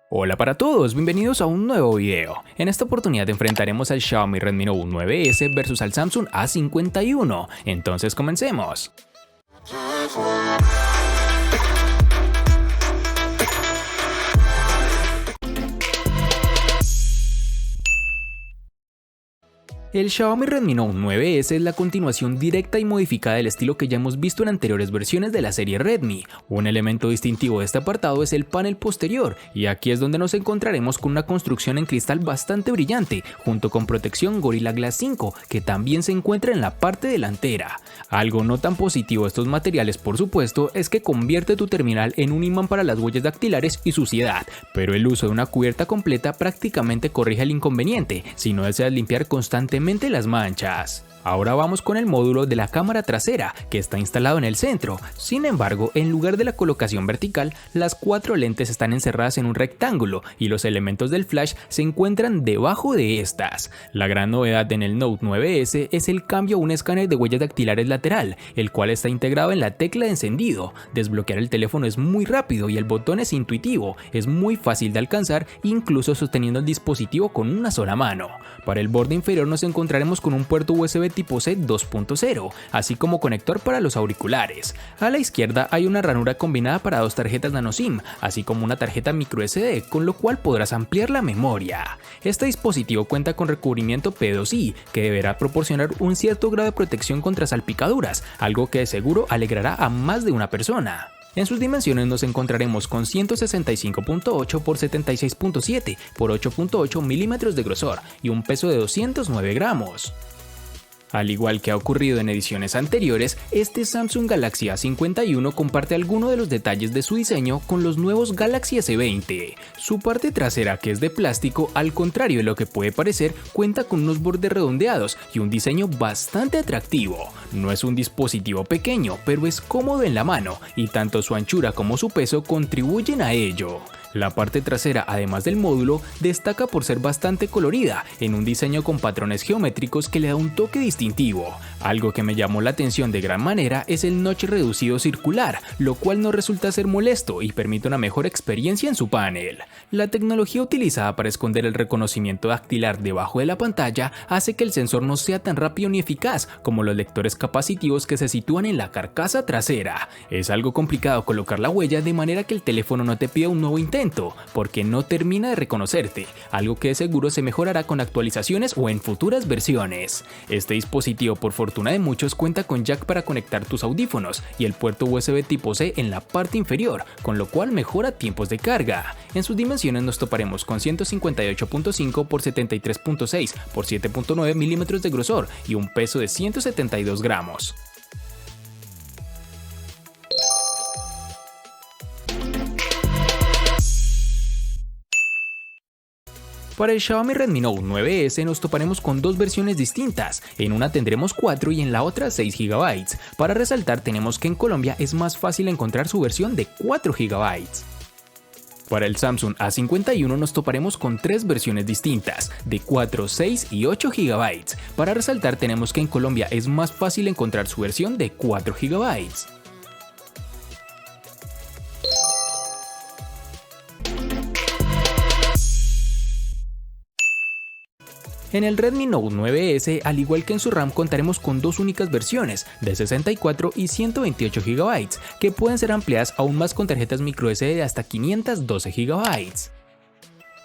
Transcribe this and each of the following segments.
Hola para todos, bienvenidos a un nuevo video. En esta oportunidad enfrentaremos al Xiaomi Redmi Note 9S versus al Samsung A51, entonces comencemos. El Xiaomi Redmi Note 9S es la continuación directa y modificada del estilo que ya hemos visto en anteriores versiones de la serie Redmi. Un elemento distintivo de este apartado es el panel posterior, y aquí es donde nos encontraremos con una construcción en cristal bastante brillante, junto con protección Gorilla Glass 5, que también se encuentra en la parte delantera. Algo no tan positivo de estos materiales, por supuesto, es que convierte tu terminal en un imán para las huellas dactilares y suciedad, pero el uso de una cubierta completa prácticamente corrige el inconveniente, si no deseas limpiar constantemente las manchas. Ahora vamos con el módulo de la cámara trasera, que está instalado en el centro. Sin embargo, en lugar de la colocación vertical, las 4 lentes están encerradas en un rectángulo y los elementos del flash se encuentran debajo de estas. La gran novedad en el Note 9S es el cambio a un escáner de huellas dactilares lateral, el cual está integrado en la tecla de encendido. Desbloquear el teléfono es muy rápido y el botón es intuitivo, es muy fácil de alcanzar, incluso sosteniendo el dispositivo con una sola mano. Para el borde inferior nos encontraremos con un puerto USB tipo C 2.0, así como conector para los auriculares. A la izquierda hay una ranura combinada para 2 tarjetas nano SIM, así como una tarjeta microSD, con lo cual podrás ampliar la memoria. Este dispositivo cuenta con recubrimiento P2i, que deberá proporcionar un cierto grado de protección contra salpicaduras, algo que de seguro alegrará a más de una persona. En sus dimensiones nos encontraremos con 165.8 por 76.7 por 8.8 milímetros de grosor y un peso de 209 gramos. Al igual que ha ocurrido en ediciones anteriores, este Samsung Galaxy A51 comparte algunos de los detalles de su diseño con los nuevos Galaxy S20. Su parte trasera, que es de plástico, al contrario de lo que puede parecer, cuenta con unos bordes redondeados y un diseño bastante atractivo. No es un dispositivo pequeño, pero es cómodo en la mano, y tanto su anchura como su peso contribuyen a ello. La parte trasera, además del módulo, destaca por ser bastante colorida, en un diseño con patrones geométricos que le da un toque distintivo. Algo que me llamó la atención de gran manera es el notch reducido circular, lo cual no resulta ser molesto y permite una mejor experiencia en su panel. La tecnología utilizada para esconder el reconocimiento dactilar debajo de la pantalla hace que el sensor no sea tan rápido ni eficaz como los lectores capacitivos que se sitúan en la carcasa trasera. Es algo complicado colocar la huella de manera que el teléfono no te pida un nuevo intento, porque no termina de reconocerte, algo que de seguro se mejorará con actualizaciones o en futuras versiones. Este dispositivo, por fortuna de muchos, cuenta con jack para conectar tus audífonos y el puerto USB tipo C en la parte inferior, con lo cual mejora tiempos de carga. En sus dimensiones nos toparemos con 158.5 por 73.6 por 7.9 milímetros de grosor y un peso de 172 gramos. Para el Xiaomi Redmi Note 9S nos toparemos con 2 versiones distintas, en una tendremos 4 y en la otra 6 GB. Para resaltar tenemos que en Colombia es más fácil encontrar su versión de 4 GB. Para el Samsung A51 nos toparemos con 3 versiones distintas, de 4, 6 y 8 GB. Para resaltar tenemos que en Colombia es más fácil encontrar su versión de 4 GB. En el Redmi Note 9S, al igual que en su RAM, contaremos con 2 únicas versiones, de 64 y 128 GB, que pueden ser ampliadas aún más con tarjetas microSD de hasta 512 GB.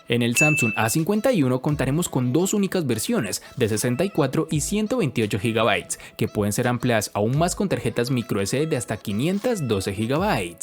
En el Samsung A51 contaremos con 2 únicas versiones, de 64 y 128 GB, que pueden ser ampliadas aún más con tarjetas microSD de hasta 512 GB.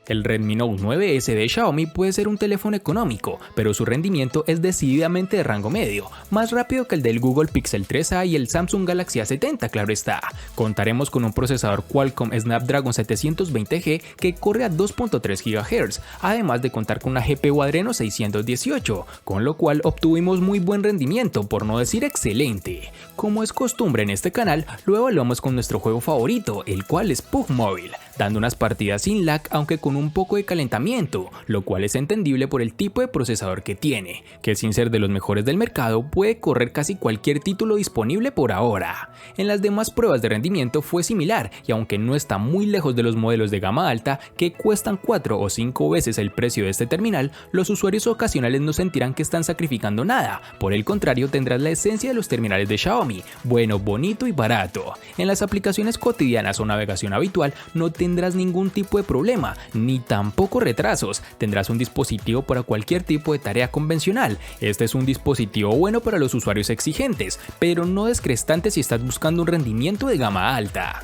El Redmi Note 9S de Xiaomi puede ser un teléfono económico, pero su rendimiento es decididamente de rango medio, más rápido que el del Google Pixel 3a y el Samsung Galaxy A70, claro está. Contaremos con un procesador Qualcomm Snapdragon 720G que corre a 2.3 GHz, además de contar con una GPU Adreno 618, con lo cual obtuvimos muy buen rendimiento, por no decir excelente. Como es costumbre en este canal, lo evaluamos con nuestro juego favorito, el cual es PUBG Mobile. dando unas partidas sin lag aunque con un poco de calentamiento, lo cual es entendible por el tipo de procesador que tiene, que sin ser de los mejores del mercado puede correr casi cualquier título disponible por ahora. En las demás pruebas de rendimiento fue similar y aunque no está muy lejos de los modelos de gama alta que cuestan 4 o 5 veces el precio de este terminal, los usuarios ocasionales no sentirán que están sacrificando nada, por el contrario tendrás la esencia de los terminales de Xiaomi, bueno, bonito y barato. En las aplicaciones cotidianas o navegación habitual no tendrás ningún tipo de problema, ni tampoco retrasos, tendrás un dispositivo para cualquier tipo de tarea convencional. Este es un dispositivo bueno para los usuarios exigentes, pero no descrestante si estás buscando un rendimiento de gama alta.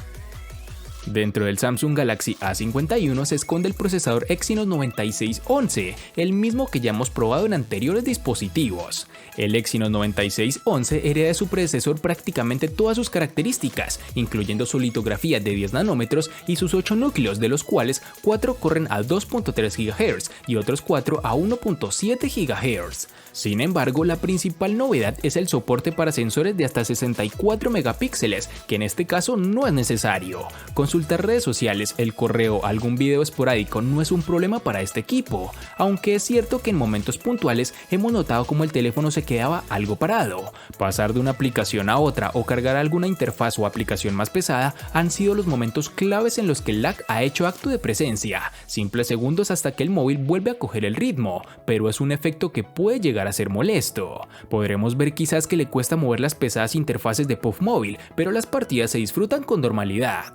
Dentro del Samsung Galaxy A51 se esconde el procesador Exynos 9611, el mismo que ya hemos probado en anteriores dispositivos. El Exynos 9611 hereda de su predecesor prácticamente todas sus características, incluyendo su litografía de 10 nanómetros y sus 8 núcleos, de los cuales 4 corren a 2.3 GHz y otros 4 a 1.7 GHz. Sin embargo, la principal novedad es el soporte para sensores de hasta 64 megapíxeles, que en este caso no es necesario. Consultar redes sociales, el correo, algún video esporádico no es un problema para este equipo, aunque es cierto que en momentos puntuales hemos notado como el teléfono se quedaba algo parado. Pasar de una aplicación a otra o cargar alguna interfaz o aplicación más pesada han sido los momentos claves en los que el lag ha hecho acto de presencia, simples segundos hasta que el móvil vuelve a coger el ritmo, pero es un efecto que puede llegar a ser molesto. Podremos ver quizás que le cuesta mover las pesadas interfaces de POV móvil, pero las partidas se disfrutan con normalidad.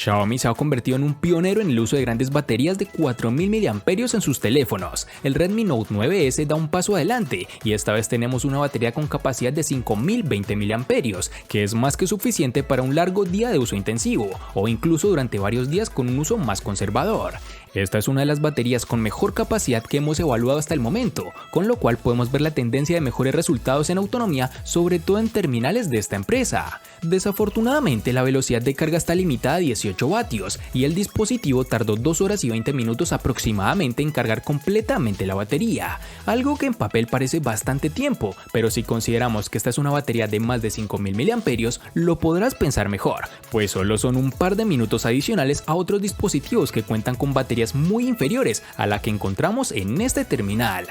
Xiaomi se ha convertido en un pionero en el uso de grandes baterías de 4000 mAh en sus teléfonos. El Redmi Note 9S da un paso adelante y esta vez tenemos una batería con capacidad de 5020 mAh, que es más que suficiente para un largo día de uso intensivo o incluso durante varios días con un uso más conservador. Esta es una de las baterías con mejor capacidad que hemos evaluado hasta el momento, con lo cual podemos ver la tendencia de mejores resultados en autonomía, sobre todo en terminales de esta empresa. Desafortunadamente, la velocidad de carga está limitada a 18 vatios y el dispositivo tardó 2 horas y 20 minutos aproximadamente en cargar completamente la batería, algo que en papel parece bastante tiempo, pero si consideramos que esta es una batería de más de 5000 mAh, lo podrás pensar mejor, pues solo son un par de minutos adicionales a otros dispositivos que cuentan con baterías muy inferiores a la que encontramos en este terminal.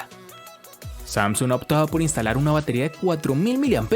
Samsung ha optado por instalar una batería de 4000 mAh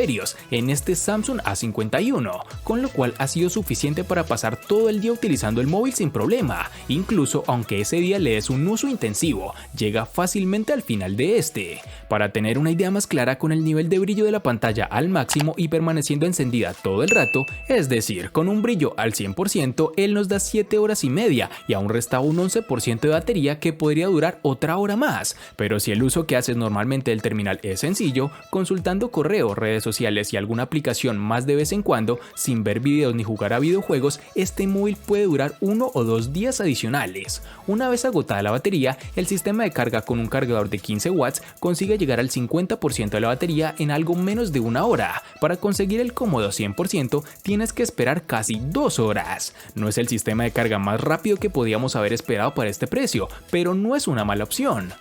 en este Samsung A51, con lo cual ha sido suficiente para pasar todo el día utilizando el móvil sin problema, incluso aunque ese día le des un uso intensivo, llega fácilmente al final de este. Para tener una idea más clara, con el nivel de brillo de la pantalla al máximo y permaneciendo encendida todo el rato, es decir, con un brillo al 100%, él nos da 7 horas y media y aún resta un 11% de batería que podría durar otra hora más, pero si el uso que haces normalmente del terminal es sencillo, consultando correo, redes sociales y alguna aplicación más de vez en cuando, sin ver videos ni jugar a videojuegos, este móvil puede durar 1 o 2 días adicionales. Una vez agotada la batería, el sistema de carga con un cargador de 15 watts consigue llegar al 50% de la batería en algo menos de una hora. Para conseguir el cómodo 100% tienes que esperar casi 2 horas. No es el sistema de carga más rápido que podíamos haber esperado para este precio, pero no es una mala opción.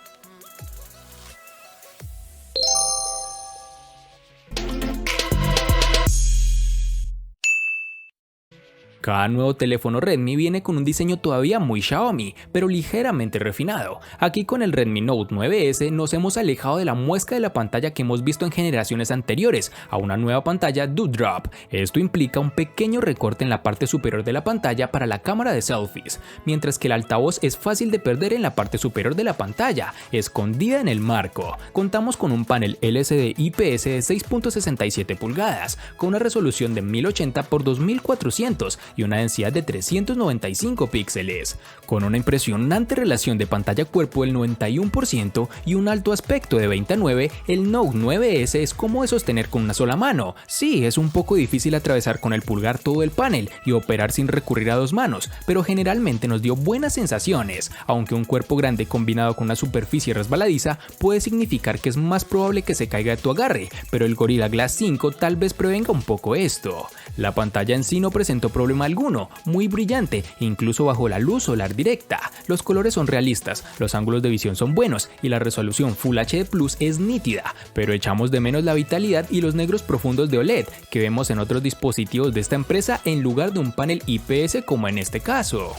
Cada nuevo teléfono Redmi viene con un diseño todavía muy Xiaomi, pero ligeramente refinado. Aquí con el Redmi Note 9S nos hemos alejado de la muesca de la pantalla que hemos visto en generaciones anteriores a una nueva pantalla Dewdrop. Esto implica un pequeño recorte en la parte superior de la pantalla para la cámara de selfies, mientras que el altavoz es fácil de perder en la parte superior de la pantalla, escondida en el marco. Contamos con un panel LCD IPS de 6.67 pulgadas, con una resolución de 1080 x 2400 y una densidad de 395 píxeles, con una impresionante relación de pantalla-cuerpo del 91% y un alto aspecto de 20:9, el Note 9S es cómodo de sostener con una sola mano. Sí, es un poco difícil atravesar con el pulgar todo el panel y operar sin recurrir a dos manos, pero generalmente nos dio buenas sensaciones, aunque un cuerpo grande combinado con una superficie resbaladiza puede significar que es más probable que se caiga de tu agarre, pero el Gorilla Glass 5 tal vez prevenga un poco esto. La pantalla en sí no presentó problemas problema alguno, muy brillante, incluso bajo la luz solar directa. Los colores son realistas, los ángulos de visión son buenos y la resolución Full HD Plus es nítida, pero echamos de menos la vitalidad y los negros profundos de OLED que vemos en otros dispositivos de esta empresa en lugar de un panel IPS como en este caso.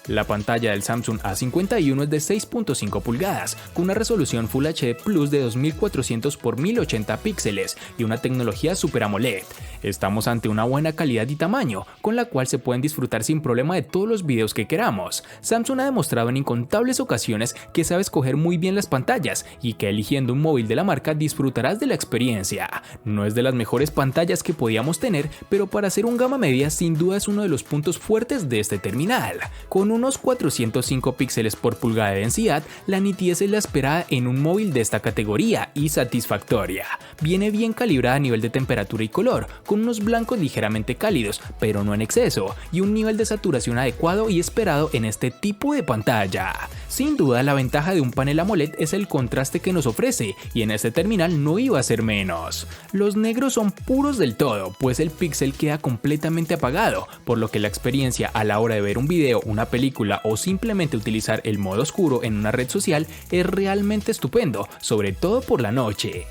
La pantalla del Samsung A51 es de 6.5 pulgadas, con una resolución Full HD Plus de 2400 x 1080 píxeles y una tecnología Super AMOLED. Estamos ante una buena calidad y tamaño, con la cual se pueden disfrutar sin problema de todos los videos que queramos. Samsung ha demostrado en incontables ocasiones que sabe escoger muy bien las pantallas y que eligiendo un móvil de la marca disfrutarás de la experiencia. No es de las mejores pantallas que podíamos tener, pero para ser un gama media sin duda es uno de los puntos fuertes de este terminal. Con unos 405 píxeles por pulgada de densidad, la nitidez es la esperada en un móvil de esta categoría y satisfactoria. Viene bien calibrada a nivel de temperatura y color, con unos blancos ligeramente cálidos, pero no en exceso, y un nivel de saturación adecuado y esperado en este tipo de pantalla. Sin duda, la ventaja de un panel AMOLED es el contraste que nos ofrece, y en este terminal no iba a ser menos. Los negros son puros del todo, pues el píxel queda completamente apagado, por lo que la experiencia a la hora de ver un video, una película o simplemente utilizar el modo oscuro en una red social es realmente estupendo, sobre todo por la noche.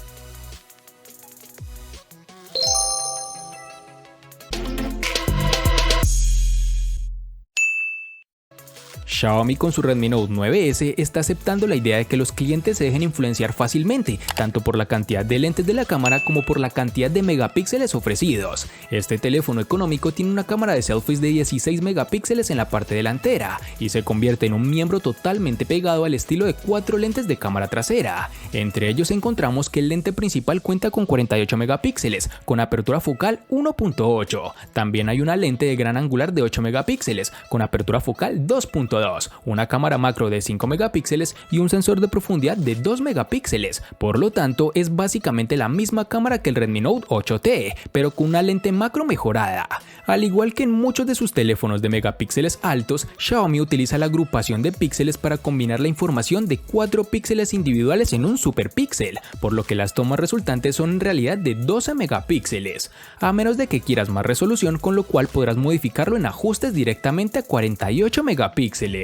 Xiaomi con su Redmi Note 9S está aceptando la idea de que los clientes se dejen influenciar fácilmente, tanto por la cantidad de lentes de la cámara como por la cantidad de megapíxeles ofrecidos. Este teléfono económico tiene una cámara de selfies de 16 megapíxeles en la parte delantera y se convierte en un miembro totalmente pegado al estilo de 4 lentes de cámara trasera. Entre ellos encontramos que el lente principal cuenta con 48 megapíxeles, con apertura focal 1.8. También hay una lente de gran angular de 8 megapíxeles, con apertura focal 2.2. Una cámara macro de 5 megapíxeles y un sensor de profundidad de 2 megapíxeles. Por lo tanto, es básicamente la misma cámara que el Redmi Note 8T, pero con una lente macro mejorada. Al igual que en muchos de sus teléfonos de megapíxeles altos, Xiaomi utiliza la agrupación de píxeles para combinar la información de 4 píxeles individuales en un superpíxel, por lo que las tomas resultantes son en realidad de 12 megapíxeles, a menos de que quieras más resolución, con lo cual podrás modificarlo en ajustes directamente a 48 megapíxeles.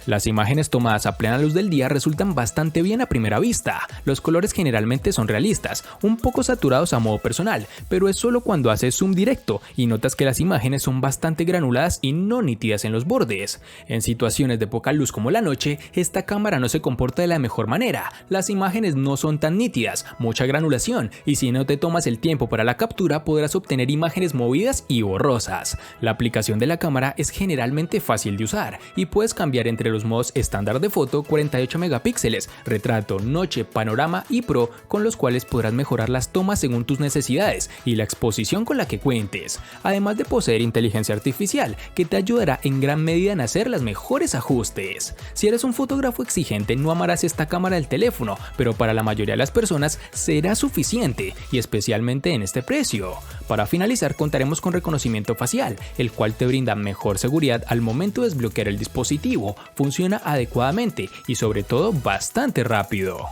Las imágenes tomadas a plena luz del día resultan bastante bien a primera vista. Los colores generalmente son realistas, un poco saturados a modo personal, pero es solo cuando haces zoom directo y notas que las imágenes son bastante granuladas y no nítidas en los bordes. En situaciones de poca luz como la noche, esta cámara no se comporta de la mejor manera. Las imágenes no son tan nítidas, mucha granulación, y si no te tomas el tiempo para la captura podrás obtener imágenes movidas y borrosas. La aplicación de la cámara es generalmente fácil de usar y puedes cambiar entre los modos estándar de foto, 48 megapíxeles, retrato, noche, panorama y pro, con los cuales podrás mejorar las tomas según tus necesidades y la exposición con la que cuentes, además de poseer inteligencia artificial que te ayudará en gran medida en hacer los mejores ajustes. Si eres un fotógrafo exigente no amarás esta cámara del teléfono, pero para la mayoría de las personas será suficiente y especialmente en este precio. Para finalizar contaremos con reconocimiento facial, el cual te brinda mejor seguridad al momento de desbloquear el dispositivo, funciona adecuadamente y sobre todo bastante rápido.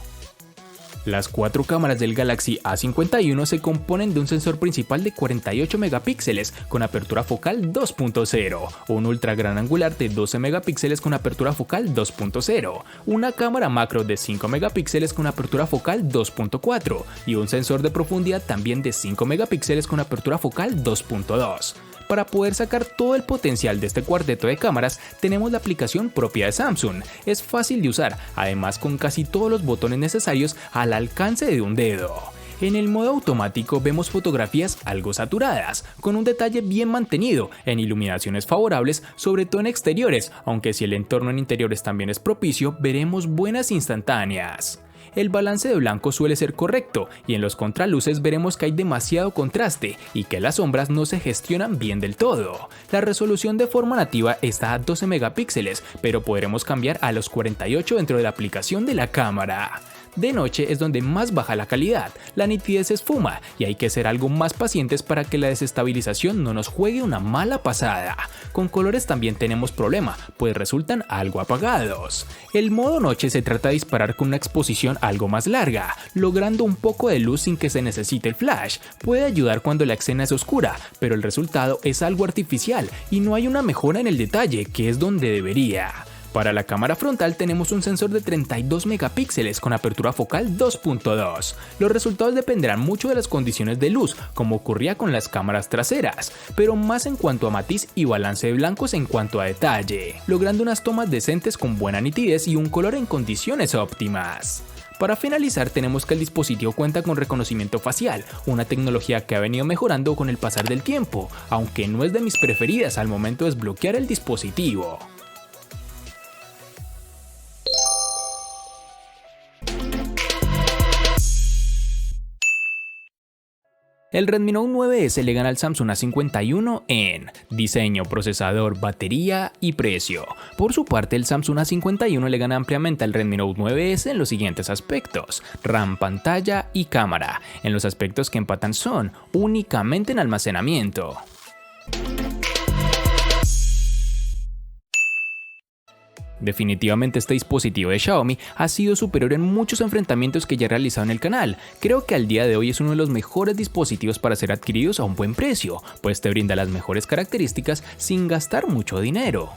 Las 4 cámaras del Galaxy A51 se componen de un sensor principal de 48 megapíxeles con apertura focal 2.0, un ultra gran angular de 12 megapíxeles con apertura focal 2.0, una cámara macro de 5 megapíxeles con apertura focal 2.4 y un sensor de profundidad también de 5 megapíxeles con apertura focal 2.2. Para poder sacar todo el potencial de este cuarteto de cámaras, tenemos la aplicación propia de Samsung. Es fácil de usar, además con casi todos los botones necesarios al alcance de un dedo. En el modo automático vemos fotografías algo saturadas, con un detalle bien mantenido, en iluminaciones favorables, sobre todo en exteriores, aunque si el entorno en interiores también es propicio, veremos buenas instantáneas. El balance de blanco suele ser correcto y en los contraluces veremos que hay demasiado contraste y que las sombras no se gestionan bien del todo. La resolución de forma nativa está a 12 megapíxeles, pero podremos cambiar a los 48 dentro de la aplicación de la cámara. De noche es donde más baja la calidad, la nitidez se esfuma y hay que ser algo más pacientes para que la desestabilización no nos juegue una mala pasada. Con colores también tenemos problema, pues resultan algo apagados. El modo noche se trata de disparar con una exposición algo más larga, logrando un poco de luz sin que se necesite el flash. Puede ayudar cuando la escena es oscura, pero el resultado es algo artificial y no hay una mejora en el detalle, que es donde debería. Para la cámara frontal tenemos un sensor de 32 megapíxeles con apertura focal 2.2. Los resultados dependerán mucho de las condiciones de luz, como ocurría con las cámaras traseras, pero más en cuanto a matiz y balance de blancos en cuanto a detalle, logrando unas tomas decentes con buena nitidez y un color en condiciones óptimas. Para finalizar tenemos que el dispositivo cuenta con reconocimiento facial, una tecnología que ha venido mejorando con el pasar del tiempo, aunque no es de mis preferidas al momento de desbloquear el dispositivo. El Redmi Note 9S le gana al Samsung A51 en diseño, procesador, batería y precio. Por su parte, el Samsung A51 le gana ampliamente al Redmi Note 9S en los siguientes aspectos: RAM, pantalla y cámara. En los aspectos que empatan son únicamente en almacenamiento. Definitivamente este dispositivo de Xiaomi ha sido superior en muchos enfrentamientos que ya he realizado en el canal. Creo que al día de hoy es uno de los mejores dispositivos para ser adquiridos a un buen precio, pues te brinda las mejores características sin gastar mucho dinero.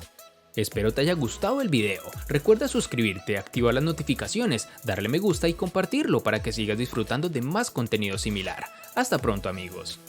Espero te haya gustado el video. Recuerda suscribirte, activar las notificaciones, darle me gusta y compartirlo para que sigas disfrutando de más contenido similar. Hasta pronto, amigos.